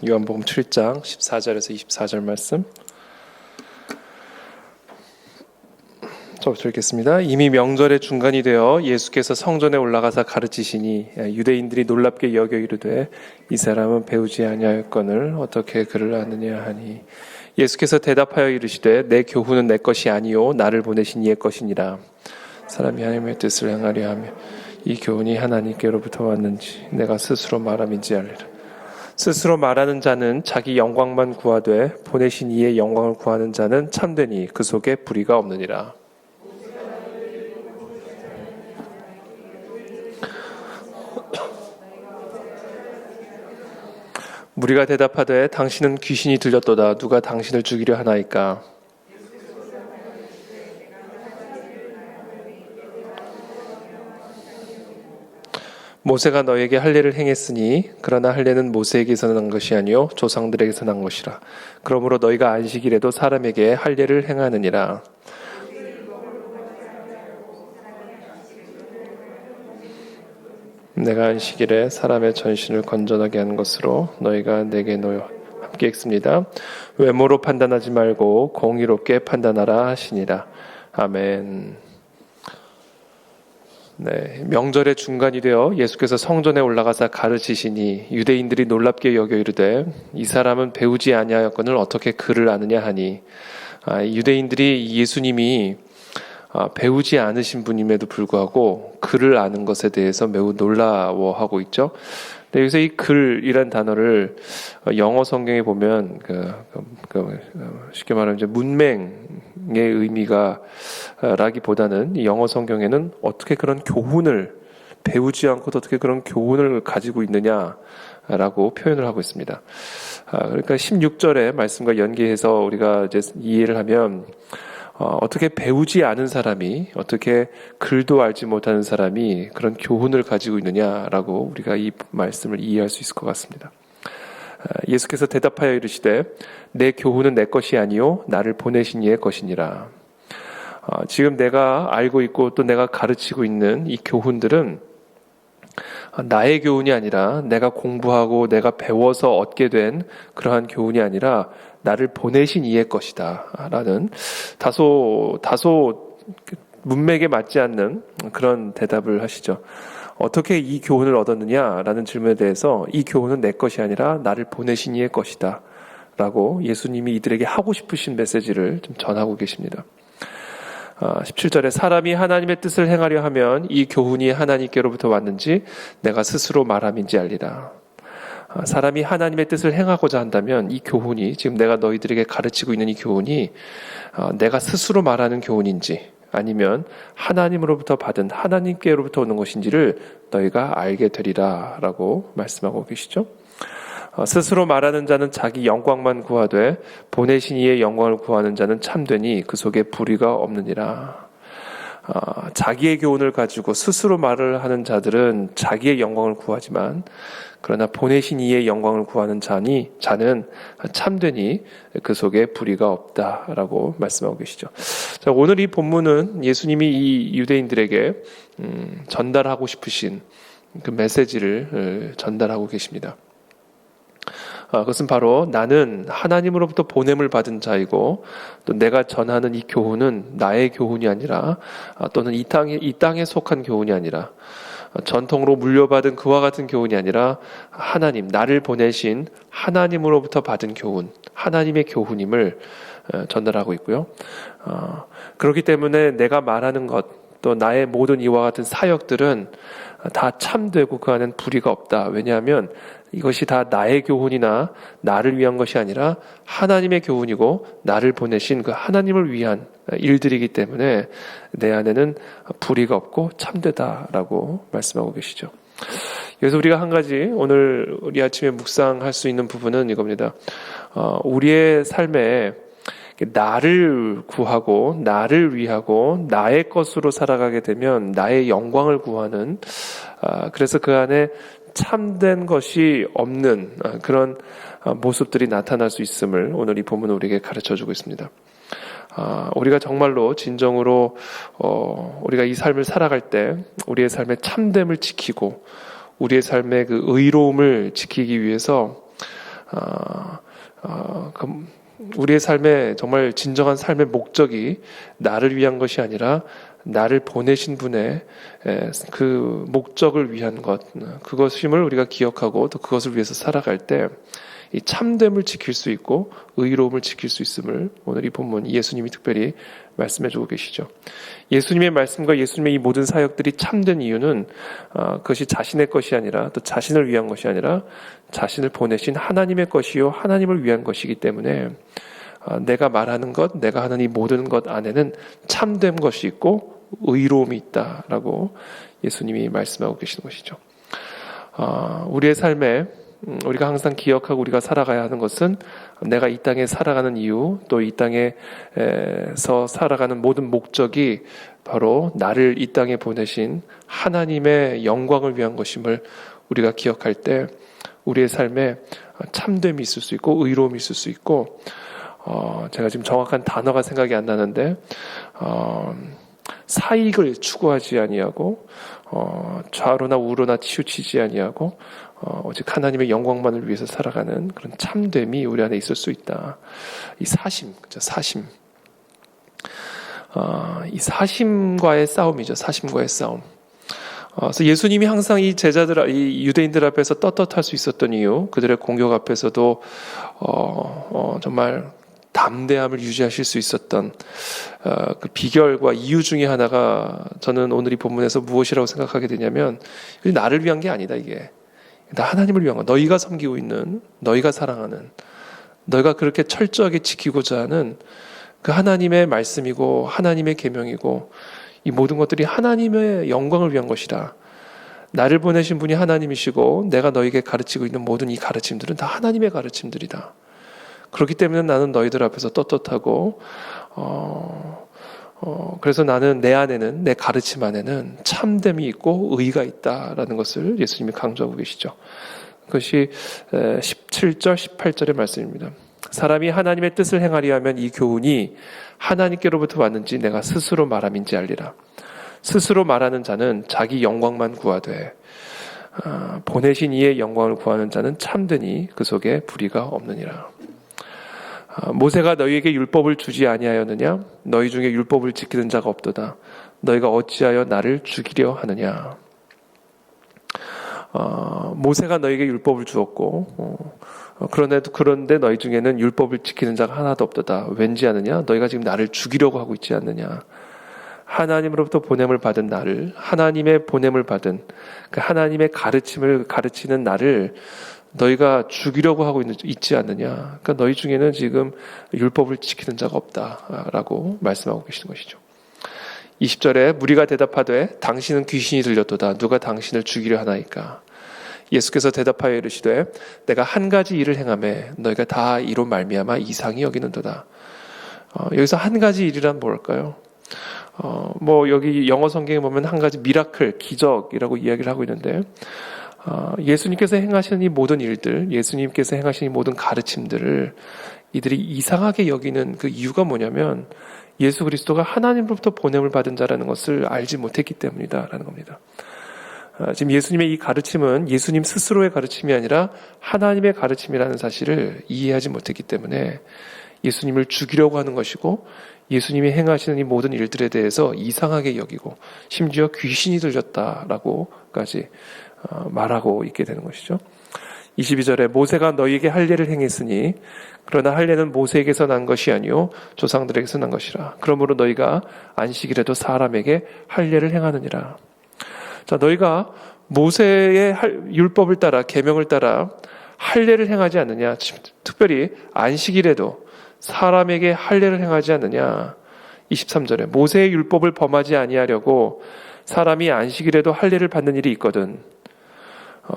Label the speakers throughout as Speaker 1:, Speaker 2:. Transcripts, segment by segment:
Speaker 1: 요한복음 7장 14절에서 24절 말씀 저부터 읽겠습니다. 이미 명절의 중간이 되어 예수께서 성전에 올라가사 가르치시니 유대인들이 놀랍게 여겨 이르되 이 사람은 배우지 아니하였거늘 어떻게 그를 아느냐 하니 예수께서 대답하여 이르시되 내 교훈은 내 것이 아니요 나를 보내신 이의 것이니라. 사람이 하나님의 뜻을 행하려 하며 이 교훈이 하나님께로부터 왔는지 내가 스스로 말함인지 알리라. 스스로 말하는 자는 자기 영광만 구하되 보내신 이의 영광을 구하는 자는 참되니 그 속에 불의가 없느니라. 무리가 대답하되 당신은 귀신이 들렸도다. 누가 당신을 죽이려 하나이까? 모세가 너에게 할례를 행했으니 그러나 할례는 모세에게서 난 것이 아니요 조상들에게서 난 것이라. 그러므로 너희가 안식일에도 사람에게 할례를 행하느니라. 내가 안식일에 사람의 전신을 건전하게 하는 것으로 너희가 내게 놓여 함께 읽습니다. 외모로 판단하지 말고 공의롭게 판단하라 하시니라. 아멘. 네, 명절의 중간이 되어 예수께서 성전에 올라가사 가르치시니 유대인들이 놀랍게 여겨 이르되 이 사람은 배우지 아니하였거늘 어떻게 그를 아느냐 하니 유대인들이 예수님이 배우지 않으신 분임에도 불구하고 글을 아는 것에 대해서 매우 놀라워하고 있죠. 근데 여기서 이 글이란 단어를 영어 성경에 보면 쉽게 말하면 이제 문맹의 의미가 라기보다는 영어 성경에는 어떻게 그런 교훈을 배우지 않고도 어떻게 그런 교훈을 가지고 있느냐라고 표현을 하고 있습니다. 그러니까 16절의 말씀과 연계해서 우리가 이제 이해를 하면 어떻게 배우지 않은 사람이, 어떻게 글도 알지 못하는 사람이 그런 교훈을 가지고 있느냐라고 우리가 이 말씀을 이해할 수 있을 것 같습니다. 예수께서 대답하여 이르시되 내 교훈은 내 것이 아니요 나를 보내신 이의 것이니라. 지금 내가 알고 있고 또 내가 가르치고 있는 이 교훈들은 나의 교훈이 아니라 내가 공부하고 내가 배워서 얻게 된 그러한 교훈이 아니라 나를 보내신 이의 것이다 라는 다소 문맥에 맞지 않는 그런 대답을 하시죠. 어떻게 이 교훈을 얻었느냐라는 질문에 대해서 이 교훈은 내 것이 아니라 나를 보내신 이의 것이다 라고 예수님이 이들에게 하고 싶으신 메시지를 좀 전하고 계십니다. 17절에 사람이 하나님의 뜻을 행하려 하면 이 교훈이 하나님께로부터 왔는지 내가 스스로 말함인지 알리라. 사람이 하나님의 뜻을 행하고자 한다면 이 교훈이, 지금 내가 너희들에게 가르치고 있는 이 교훈이 내가 스스로 말하는 교훈인지 아니면 하나님으로부터 받은 하나님께로부터 오는 것인지를 너희가 알게 되리라 라고 말씀하고 계시죠. 스스로 말하는 자는 자기 영광만 구하되 보내신 이의 영광을 구하는 자는 참되니 그 속에 불의가 없느니라. 자기의 교훈을 가지고 스스로 말을 하는 자들은 자기의 영광을 구하지만 그러나 보내신 이의 영광을 구하는 자는 참되니 그 속에 불의가 없다라고 말씀하고 계시죠. 자, 오늘 이 본문은 예수님이 이 유대인들에게 전달하고 싶으신 그 메시지를 전달하고 계십니다. 그것은 바로 나는 하나님으로부터 보냄을 받은 자이고 또 내가 전하는 이 교훈은 나의 교훈이 아니라 또는 이 땅에 속한 교훈이 아니라 전통으로 물려받은 그와 같은 교훈이 아니라 하나님, 나를 보내신 하나님으로부터 받은 교훈, 하나님의 교훈임을 전달하고 있고요. 그렇기 때문에 내가 말하는 것, 또 나의 모든 이와 같은 사역들은 다 참되고 그 안엔 불의가 없다. 왜냐하면 이것이 다 나의 교훈이나 나를 위한 것이 아니라 하나님의 교훈이고 나를 보내신 그 하나님을 위한 일들이기 때문에 내 안에는 불의가 없고 참되다라고 말씀하고 계시죠. 그래서 우리가 한 가지 오늘 우리 아침에 묵상할 수 있는 부분은 이겁니다. 우리의 삶에 나를 구하고 나를 위하고 나의 것으로 살아가게 되면 나의 영광을 구하는, 그래서 그 안에 참된 것이 없는 그런 모습들이 나타날 수 있음을 오늘 이 본문은 우리에게 가르쳐주고 있습니다. 우리가 정말로 진정으로 우리가 이 삶을 살아갈 때 우리의 삶의 참됨을 지키고 우리의 삶의 그 의로움을 지키기 위해서 우리의 삶의 정말 진정한 삶의 목적이 나를 위한 것이 아니라 나를 보내신 분의 그 목적을 위한 것, 그것임을 우리가 기억하고 또 그것을 위해서 살아갈 때 이 참됨을 지킬 수 있고 의로움을 지킬 수 있음을 오늘 이 본문 예수님이 특별히 말씀해주고 계시죠. 예수님의 말씀과 예수님의 이 모든 사역들이 참된 이유는 그것이 자신의 것이 아니라 또 자신을 위한 것이 아니라 자신을 보내신 하나님의 것이요 하나님을 위한 것이기 때문에 내가 말하는 것, 내가 하는 이 모든 것 안에는 참된 것이 있고 의로움이 있다라고 예수님이 말씀하고 계시는 것이죠. 우리의 삶에 우리가 항상 기억하고 우리가 살아가야 하는 것은 내가 이 땅에 살아가는 이유, 또 이 땅에서 살아가는 모든 목적이 바로 나를 이 땅에 보내신 하나님의 영광을 위한 것임을 우리가 기억할 때 우리의 삶에 참됨이 있을 수 있고 의로움이 있을 수 있고 제가 지금 정확한 단어가 생각이 안 나는데 사익을 추구하지 아니하고 좌로나 우로나 치우치지 아니하고 오직 하나님의 영광만을 위해서 살아가는 그런 참됨이 우리 안에 있을 수 있다. 이 사심, 그죠? 사심. 이 사심과의 싸움이죠. 사심과의 싸움. 그래서 예수님이 항상 이 제자들, 이 유대인들 앞에서 떳떳할 수 있었던 이유, 그들의 공격 앞에서도 정말 담대함을 유지하실 수 있었던 그 비결과 이유 중에 하나가 저는 오늘 이 본문에서 무엇이라고 생각하게 되냐면 나를 위한 게 아니다 이게. 나 하나님을 위한 거. 너희가 섬기고 있는, 너희가 사랑하는, 너희가 그렇게 철저하게 지키고자 하는 그 하나님의 말씀이고 하나님의 계명이고 이 모든 것들이 하나님의 영광을 위한 것이다. 나를 보내신 분이 하나님이시고 내가 너에게 가르치고 있는 모든 이 가르침들은 다 하나님의 가르침들이다. 그렇기 때문에 나는 너희들 앞에서 떳떳하고 그래서 나는 내 안에는, 내 가르침 안에는 참됨이 있고 의가 있다라는 것을 예수님이 강조하고 계시죠. 그것이 17절, 18절의 말씀입니다. 사람이 하나님의 뜻을 행하리 하면 이 교훈이 하나님께로부터 왔는지 내가 스스로 말함인지 알리라. 스스로 말하는 자는 자기 영광만 구하되 보내신 이의 영광을 구하는 자는 참되니 그 속에 불의가 없느니라. 모세가 너희에게 율법을 주지 아니하였느냐? 너희 중에 율법을 지키는 자가 없도다. 너희가 어찌하여 나를 죽이려 하느냐? 모세가 너희에게 율법을 주었고 그런데 너희 중에는 율법을 지키는 자가 하나도 없도다. 왠지 아느냐? 너희가 지금 나를 죽이려고 하고 있지 않느냐? 하나님으로부터 보냄을 받은 나를, 하나님의 보냄을 받은 그 하나님의 가르침을 가르치는 나를 너희가 죽이려고 하고 있지 않느냐. 그러니까 너희 중에는 지금 율법을 지키는 자가 없다라고 말씀하고 계시는 것이죠. 20절에 무리가 대답하되 당신은 귀신이 들렸도다. 누가 당신을 죽이려 하나이까. 예수께서 대답하여 이르시되 내가 한 가지 일을 행하매 너희가 다 이로 말미암아 이상히 여기는도다. 여기서 한 가지 일이란 뭘까요? 여기 영어 성경에 보면 한 가지 미라클, 기적이라고 이야기를 하고 있는데 예수님께서 행하시는 이 모든 일들, 예수님께서 행하시는 이 모든 가르침들을 이들이 이상하게 여기는 그 이유가 뭐냐면 예수 그리스도가 하나님으로부터 보냄을 받은 자라는 것을 알지 못했기 때문이다라는 겁니다. 지금 예수님의 이 가르침은 예수님 스스로의 가르침이 아니라 하나님의 가르침이라는 사실을 이해하지 못했기 때문에 예수님을 죽이려고 하는 것이고 예수님이 행하시는 이 모든 일들에 대해서 이상하게 여기고 심지어 귀신이 들렸다라고까지 말하고 있게 되는 것이죠. 22절에 모세가 너희에게 할례를 행했으니 그러나 할례는 모세에게서 난 것이 아니요 조상들에게서 난 것이라. 그러므로 너희가 안식일에도 사람에게 할례를 행하느니라. 자, 너희가 모세의 율법을 따라 계명을 따라 할례를 행하지 않느냐. 특별히 안식일에도 사람에게 할례를 행하지 않느냐. 23절에 모세의 율법을 범하지 아니하려고 사람이 안식일에도 할례를 받는 일이 있거든.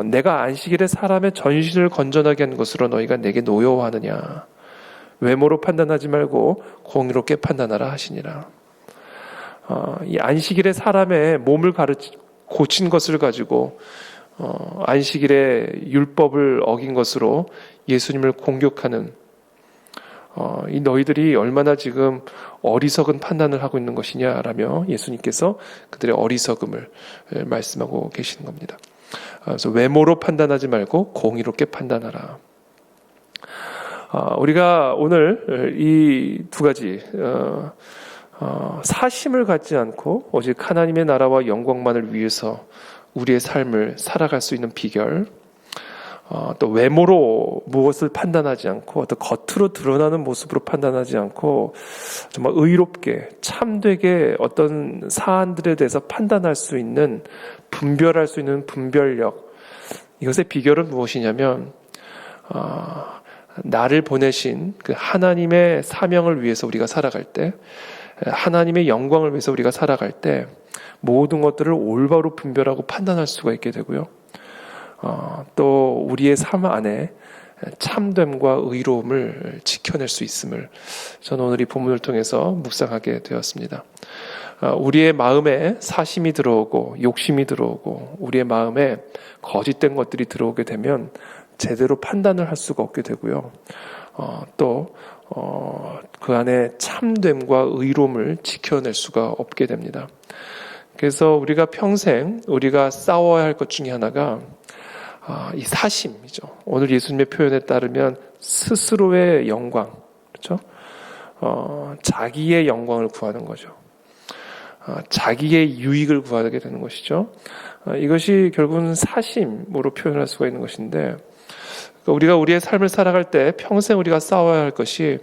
Speaker 1: 내가 안식일에 사람의 전신을 건전하게 한 것으로 너희가 내게 노여워하느냐. 외모로 판단하지 말고 공의롭게 판단하라 하시니라. 이 안식일에 사람의 몸을 고친 것을 가지고 안식일에 율법을 어긴 것으로 예수님을 공격하는 이 너희들이 얼마나 지금 어리석은 판단을 하고 있는 것이냐라며 예수님께서 그들의 어리석음을 말씀하고 계시는 겁니다. 그래서 외모로 판단하지 말고 공의롭게 판단하라. 우리가 오늘 이 두 가지 사심을 갖지 않고 오직 하나님의 나라와 영광만을 위해서 우리의 삶을 살아갈 수 있는 비결, 또 외모로 무엇을 판단하지 않고 또 겉으로 드러나는 모습으로 판단하지 않고 정말 의롭게 참되게 어떤 사안들에 대해서 판단할 수 있는, 분별할 수 있는 분별력, 이것의 비결은 무엇이냐면 나를 보내신 그 하나님의 사명을 위해서 우리가 살아갈 때, 하나님의 영광을 위해서 우리가 살아갈 때 모든 것들을 올바로 분별하고 판단할 수가 있게 되고요. 또 우리의 삶 안에 참됨과 의로움을 지켜낼 수 있음을 저는 오늘 이 본문을 통해서 묵상하게 되었습니다. 우리의 마음에 사심이 들어오고 욕심이 들어오고 우리의 마음에 거짓된 것들이 들어오게 되면 제대로 판단을 할 수가 없게 되고요. 또 그 안에 참됨과 의로움을 지켜낼 수가 없게 됩니다. 그래서 우리가 평생 우리가 싸워야 할 것 중에 하나가 이 사심이죠. 오늘 예수님의 표현에 따르면 스스로의 영광, 그렇죠? 자기의 영광을 구하는 거죠. 자기의 유익을 구하게 되는 것이죠. 이것이 결국은 사심으로 표현할 수가 있는 것인데, 우리가 우리의 삶을 살아갈 때 평생 우리가 싸워야 할 것이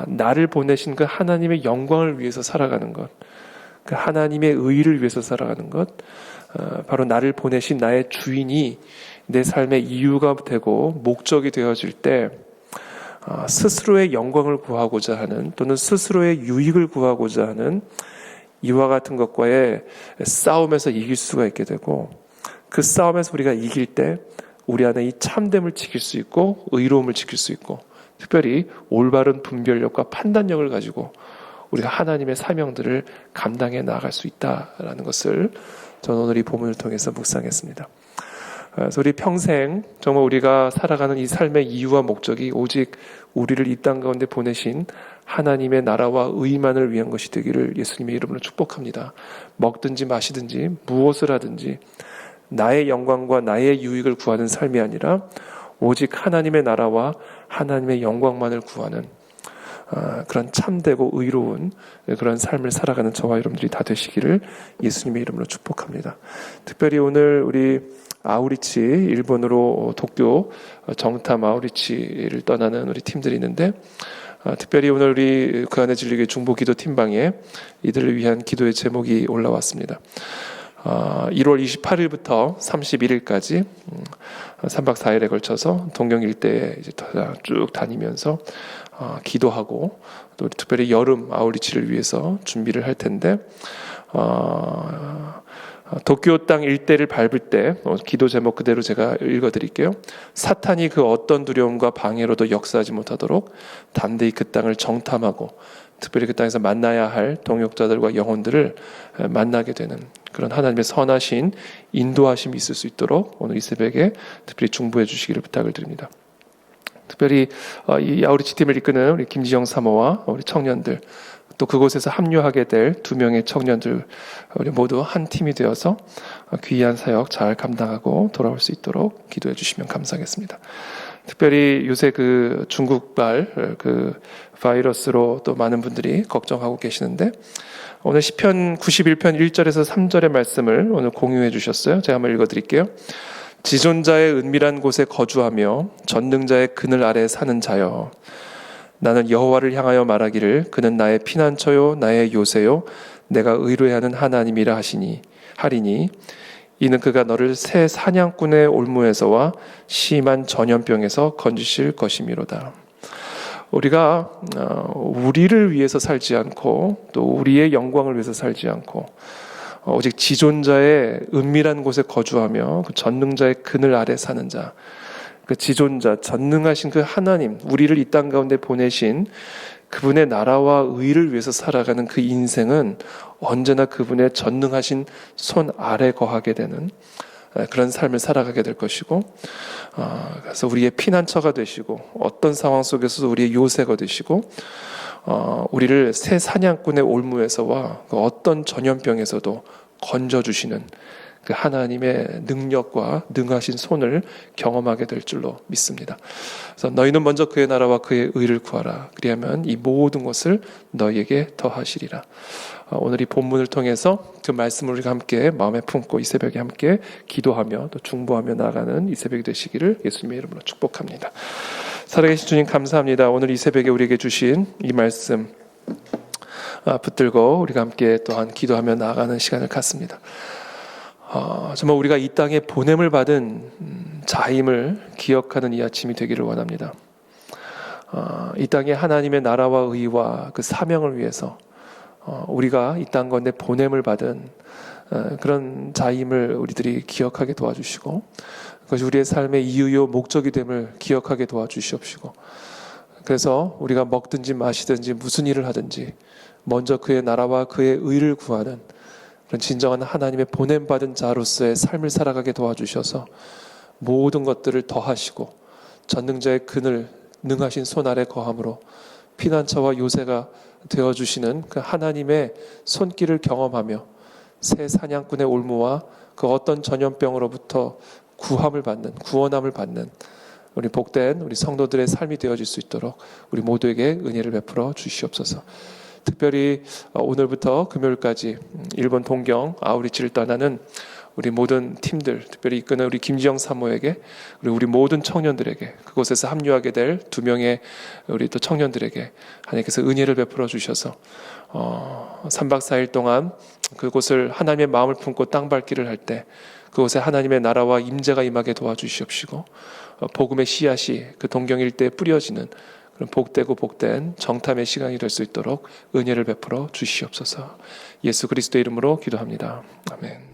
Speaker 1: 나를 보내신 그 하나님의 영광을 위해서 살아가는 것, 그 하나님의 의를 위해서 살아가는 것, 바로 나를 보내신 나의 주인이 내 삶의 이유가 되고 목적이 되어질 때 스스로의 영광을 구하고자 하는, 또는 스스로의 유익을 구하고자 하는 이와 같은 것과의 싸움에서 이길 수가 있게 되고, 그 싸움에서 우리가 이길 때 우리 안에 이 참됨을 지킬 수 있고 의로움을 지킬 수 있고, 특별히 올바른 분별력과 판단력을 가지고 우리가 하나님의 사명들을 감당해 나아갈 수 있다라는 것을 저는 오늘 이 본문을 통해서 묵상했습니다. 그래서 우리 평생 정말 우리가 살아가는 이 삶의 이유와 목적이 오직 우리를 이 땅 가운데 보내신 하나님의 나라와 의만을 위한 것이 되기를 예수님의 이름으로 축복합니다. 먹든지 마시든지 무엇을 하든지 나의 영광과 나의 유익을 구하는 삶이 아니라 오직 하나님의 나라와 하나님의 영광만을 구하는 그런 참되고 의로운 그런 삶을 살아가는 저와 여러분들이 다 되시기를 예수님의 이름으로 축복합니다. 특별히 오늘 우리 아우리치, 일본으로 도쿄 정탐 아우리치를 떠나는 우리 팀들이 있는데, 특별히 오늘 우리 그 안에 진리교회 중보 기도 팀방에 이들을 위한 기도의 제목이 올라왔습니다. 1월 28일부터 31일까지 3박 4일에 걸쳐서 동경 일대에 이제 쭉 다니면서 기도하고, 또 특별히 여름 아우리치를 위해서 준비를 할 텐데, 도쿄 땅 일대를 밟을 때 기도 제목 그대로 제가 읽어드릴게요. 사탄이 그 어떤 두려움과 방해로도 역사하지 못하도록 담대히 그 땅을 정탐하고, 특별히 그 땅에서 만나야 할 동역자들과 영혼들을 만나게 되는 그런 하나님의 선하신 인도하심이 있을 수 있도록 오늘 이 새벽에 특별히 중보해 주시기를 부탁을 드립니다. 특별히 이 아우리치 팀을 이끄는 우리 김지영 사모와 우리 청년들, 또 그곳에서 합류하게 될 2명의 청년들, 우리 모두 한 팀이 되어서 귀한 사역 잘 감당하고 돌아올 수 있도록 기도해 주시면 감사하겠습니다. 특별히 요새 그 중국발 그 바이러스로 또 많은 분들이 걱정하고 계시는데, 오늘 시편 91편 1절에서 3절의 말씀을 오늘 공유해 주셨어요. 제가 한번 읽어드릴게요. 지존자의 은밀한 곳에 거주하며 전능자의 그늘 아래 사는 자여, 나는 여호와를 향하여 말하기를 그는 나의 피난처요 나의 요새요 내가 의뢰하는 하나님이라 하리니 이는 그가 너를 새 사냥꾼의 올무에서와 심한 전염병에서 건지실 것이미로다. 우리가 우리를 위해서 살지 않고 또 우리의 영광을 위해서 살지 않고 오직 지존자의 은밀한 곳에 거주하며 그 전능자의 그늘 아래 사는 자, 그 지존자, 전능하신 그 하나님, 우리를 이 땅 가운데 보내신 그분의 나라와 의를 위해서 살아가는 그 인생은 언제나 그분의 전능하신 손 아래 거하게 되는 그런 삶을 살아가게 될 것이고, 그래서 우리의 피난처가 되시고 어떤 상황 속에서도 우리의 요새가 되시고, 우리를 새 사냥꾼의 올무에서와 어떤 전염병에서도 건져주시는 그 하나님의 능력과 능하신 손을 경험하게 될 줄로 믿습니다. 그래서 너희는 먼저 그의 나라와 그의 의를 구하라. 그리하면 이 모든 것을 너희에게 더하시리라. 오늘 이 본문을 통해서 그 말씀을 우리가 함께 마음에 품고 이 새벽에 함께 기도하며 또 중보하며 나아가는 이 새벽이 되시기를 예수님의 이름으로 축복합니다. 살아계신 주님 감사합니다. 오늘 이 새벽에 우리에게 주신 이 말씀 붙들고 우리가 함께 또한 기도하며 나아가는 시간을 갖습니다. 정말 우리가 이 땅에 보냄을 받은 자임을 기억하는 이 아침이 되기를 원합니다. 이 땅에 하나님의 나라와 의와 그 사명을 위해서 우리가 이 땅 가운데 보냄을 받은 그런 자임을 우리들이 기억하게 도와주시고 그것이 우리의 삶의 이유요 목적이 됨을 기억하게 도와주시옵시고 그래서 우리가 먹든지 마시든지 무슨 일을 하든지 먼저 그의 나라와 그의 의를 구하는 그런 진정한 하나님의 보냄받은 자로서의 삶을 살아가게 도와주셔서 모든 것들을 더하시고 전능자의 그늘 능하신 손 아래 거함으로 피난처와 요새가 되어주시는 그 하나님의 손길을 경험하며 새 사냥꾼의 올무와 그 어떤 전염병으로부터 구원함을 받는 우리 복된 우리 성도들의 삶이 되어질 수 있도록 우리 모두에게 은혜를 베풀어 주시옵소서. 특별히 오늘부터 금요일까지 일본 동경 아우리치를 떠나는 우리 모든 팀들, 특별히 이끄는 우리 김지영 사모에게 그리고 우리 모든 청년들에게 그곳에서 합류하게 될 2명의 우리 또 청년들에게 하나님께서 은혜를 베풀어 주셔서 3박 4일 동안 그곳을 하나님의 마음을 품고 땅밟기를 할 때 그곳에 하나님의 나라와 임재가 임하게 도와주시옵시고 복음의 씨앗이 그 동경 일대에 뿌려지는 그런 복되고 복된 정탐의 시간이 될 수 있도록 은혜를 베풀어 주시옵소서. 예수 그리스도의 이름으로 기도합니다. 아멘.